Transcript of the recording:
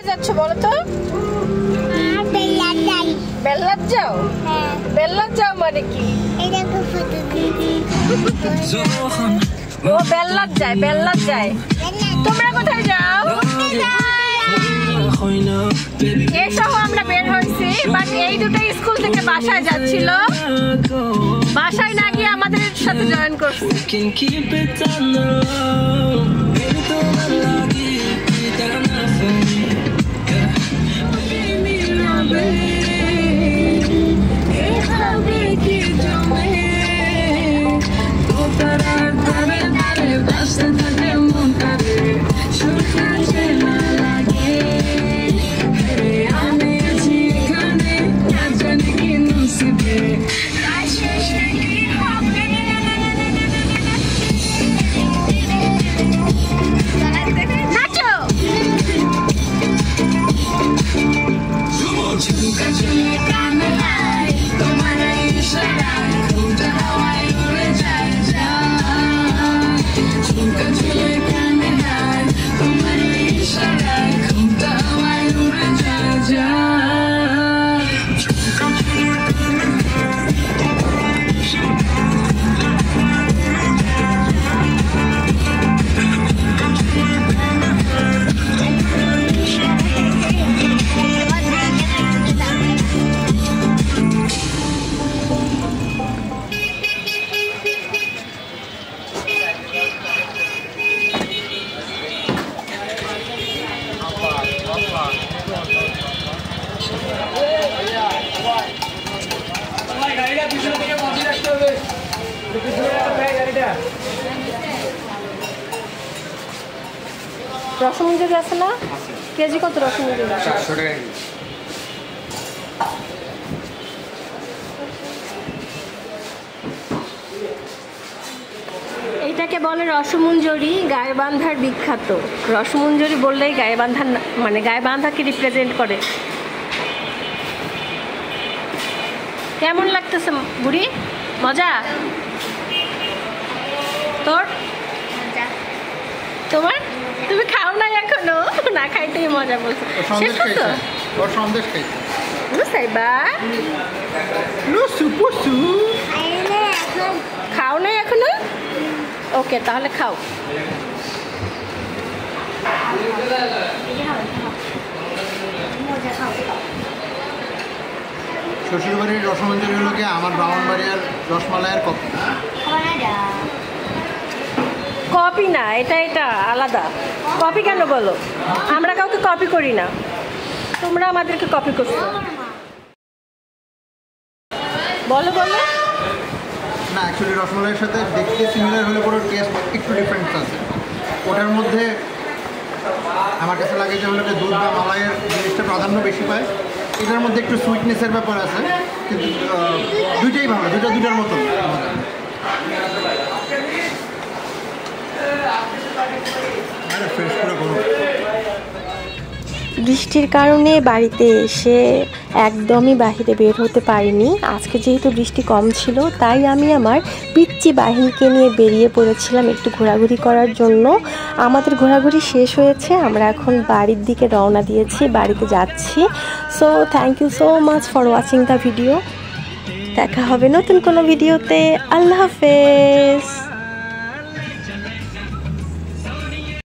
কোথায় যাচ্ছ বলো তো? বেল্লার যাও? বেল্লার যাও মানে কি? ও বেল্লার যায়, বেল্লার যায়। তোমরা কোথায় যাও? এসব আমরা বের হয়েছি, বাট এই দুটো স্কুল থেকে বাসায় যাচ্ছিল, বাসায় না গিয়ে আমাদের সাথে জয়েন করছে। রসমঞ্জরি আছে না? কেজি কত রসমঞ্জরি? 400 টাকা। এইটাকে বলে রসমঞ্জরি, গাইবান্ধার বিখ্যাত। রসমঞ্জরি বললেই গাইবান্ধার মানে গাইবান্ধাকে রিপ্রেজেন্ট করে। কেমন লাগতেছে বুড়ি? মজা? তোর? তোমার? তুমি খাও না এখনো? না খাইতেই মজা বলছো। শেষ করছো? ওর সন্দেশ খাইছে। লুসাইবা লুসু পুসু খাও না এখনো? ওকে তাহলে খাও। শ্বশুরবাড়ির রসমঞ্জরি হলো কি আমার ব্রাহ্মণবাড়িয়ার রসমালাইয়ের কপি। কপি না, এটা এটা আলাদা। কপি কেন বলো? আমরা কাউকে কপি করি না, তোমরা আমাদেরকে কপি করছো। বলো বলো। না অ্যাকচুয়ালি রসমালাইয়ের সাথে দেখতে সিমিলার হলে পরে টেস্ট একটু ডিফারেন্স আছে। ওটার মধ্যে আমার কাছে লাগে যে হলো দুধ বা মালাইয়ের জিনিসটা প্রাধান্য বেশি পায়। এটার মধ্যে একটু সুইটনেসের ব্যাপার আছে, কিন্তু দুইটাই ভালো, দুইটার মতো। বৃষ্টির কারণে বাড়িতে এসে একদমই বাহিরে বের হতে পারিনি। আজকে যেহেতু বৃষ্টি কম ছিল, তাই আমি আমার পিচ্চি বাহিনীকে নিয়ে বেরিয়ে পড়েছিলাম একটু ঘোরাঘুরি করার জন্য। আমাদের ঘোরাঘুরি শেষ হয়েছে, আমরা এখন বাড়ির দিকে রওনা দিয়েছি, বাড়িতে যাচ্ছি। So thank you so much for watching the video. দেখা হবে নতুন কোনো ভিডিওতে। আল্লাহ হাফেজ।